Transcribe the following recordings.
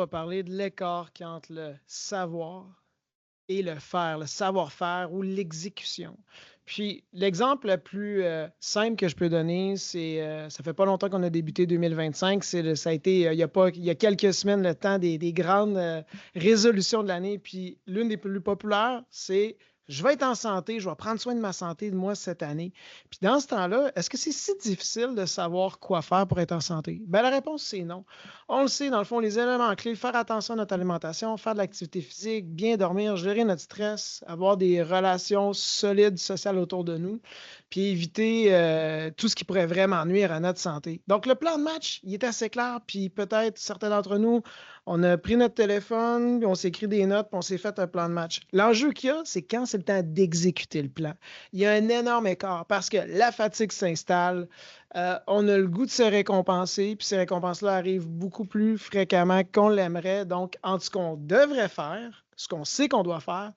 va parler de l'écart qui entre le savoir et le faire, le savoir-faire ou l'exécution. Puis l'exemple le plus, simple que je peux donner, c'est, ça fait pas longtemps qu'on a débuté 2025, ça a été, il y a quelques semaines, le temps des grandes, résolutions de l'année. Puis l'une des plus populaires, c'est: «Je vais être en santé, je vais prendre soin de ma santé, de moi, cette année». Puis dans ce temps-là, est-ce que c'est si difficile de savoir quoi faire pour être en santé? Ben la réponse, c'est non. On le sait, dans le fond, les éléments clés, faire attention à notre alimentation, faire de l'activité physique, bien dormir, gérer notre stress, avoir des relations solides sociales autour de nous, puis éviter tout ce qui pourrait vraiment nuire à notre santé. Donc, le plan de match, il est assez clair, puis peut-être certains d'entre nous, on a pris notre téléphone, puis on s'est écrit des notes, puis on s'est fait un plan de match. L'enjeu qu'il y a, c'est quand c'est le temps d'exécuter le plan. Il y a un énorme écart parce que la fatigue s'installe, on a le goût de se récompenser, puis ces récompenses-là arrivent beaucoup plus fréquemment qu'on l'aimerait. Donc, entre ce qu'on devrait faire, ce qu'on sait qu'on doit faire,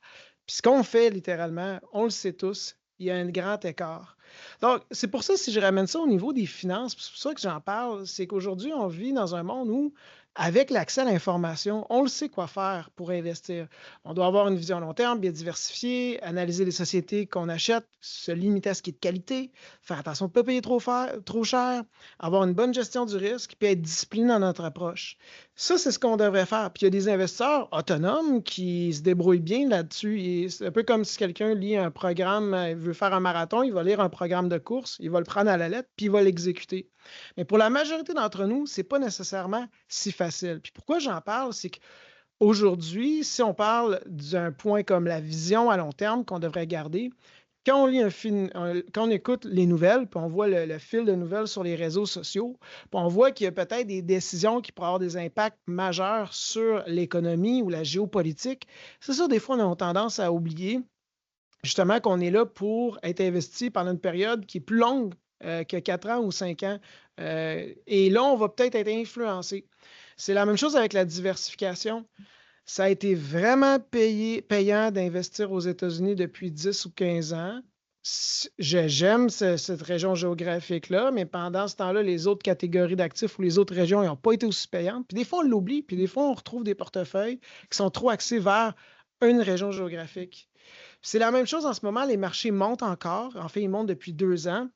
puis ce qu'on fait littéralement, on le sait tous, il y a un grand écart. Donc, c'est pour ça, si je ramène ça au niveau des finances, puis c'est pour ça que j'en parle, c'est qu'aujourd'hui, on vit dans un monde où, avec l'accès à l'information, on le sait quoi faire pour investir. On doit avoir une vision à long terme, bien diversifiée, analyser les sociétés qu'on achète, se limiter à ce qui est de qualité, faire attention de ne pas payer trop cher, avoir une bonne gestion du risque, puis être discipliné dans notre approche. Ça, c'est ce qu'on devrait faire. Puis il y a des investisseurs autonomes qui se débrouillent bien là-dessus. Et c'est un peu comme si quelqu'un lit un programme, il veut faire un marathon, il va lire un programme de course, il va le prendre à la lettre, puis il va l'exécuter. Mais pour la majorité d'entre nous, c'est pas nécessairement si facile. Puis pourquoi j'en parle, c'est qu'aujourd'hui, si on parle d'un point comme la vision à long terme qu'on devrait garder, quand on lit un film, quand on écoute les nouvelles, puis on voit le fil de nouvelles sur les réseaux sociaux, puis on voit qu'il y a peut-être des décisions qui pourraient avoir des impacts majeurs sur l'économie ou la géopolitique, c'est ça, des fois, on a tendance à oublier justement qu'on est là pour être investi pendant une période qui est plus longue que 4 ans ou 5 ans. Et là, on va peut-être être influencé. C'est la même chose avec la diversification. Ça a été vraiment payant d'investir aux États-Unis depuis 10 ou 15 ans. J'aime cette région géographique-là, mais pendant ce temps-là, les autres catégories d'actifs ou les autres régions n'ont pas été aussi payantes. Puis des fois, on l'oublie, puis des fois, on retrouve des portefeuilles qui sont trop axés vers une région géographique. C'est la même chose en ce moment, les marchés montent encore. En fait, ils montent depuis 2 ans.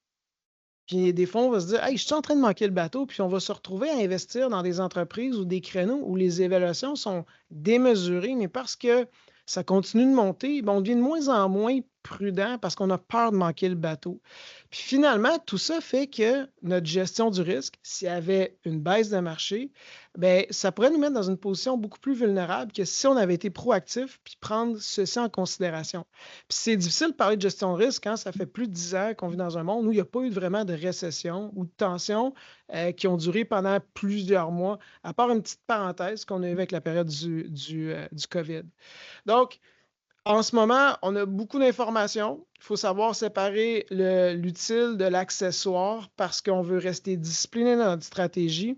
Puis des fois, on va se dire: «Hey, je suis en train de manquer le bateau», puis on va se retrouver à investir dans des entreprises ou des créneaux où les évaluations sont démesurées, mais parce que ça continue de monter, ben, on devient de moins en moins prudent parce qu'on a peur de manquer le bateau. Puis finalement, tout ça fait que notre gestion du risque, s'il y avait une baisse de marché, ben ça pourrait nous mettre dans une position beaucoup plus vulnérable que si on avait été proactif puis prendre ceci en considération. Puis c'est difficile de parler de gestion de risque quand ça fait plus de 10 ans qu'on vit dans un monde où il n'y a pas eu vraiment de récession ou de tensions qui ont duré pendant plusieurs mois, à part une petite parenthèse qu'on a eue avec la période du COVID. Donc, en ce moment, on a beaucoup d'informations. Il faut savoir séparer l'utile de l'accessoire parce qu'on veut rester discipliné dans notre stratégie.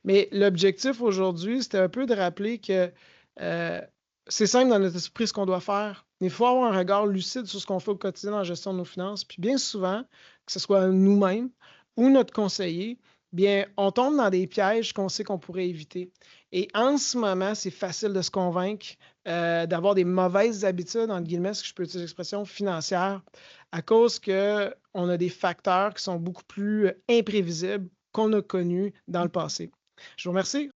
Mais l'objectif aujourd'hui, c'était un peu de rappeler que c'est simple dans notre esprit ce qu'on doit faire. Il faut avoir un regard lucide sur ce qu'on fait au quotidien dans la gestion de nos finances. Puis bien souvent, que ce soit nous-mêmes ou notre conseiller, bien, on tombe dans des pièges qu'on sait qu'on pourrait éviter. Et en ce moment, c'est facile de se convaincre d'avoir des mauvaises habitudes, entre guillemets, si je peux utiliser l'expression financière, à cause qu'on a des facteurs qui sont beaucoup plus imprévisibles qu'on a connus dans le passé. Je vous remercie.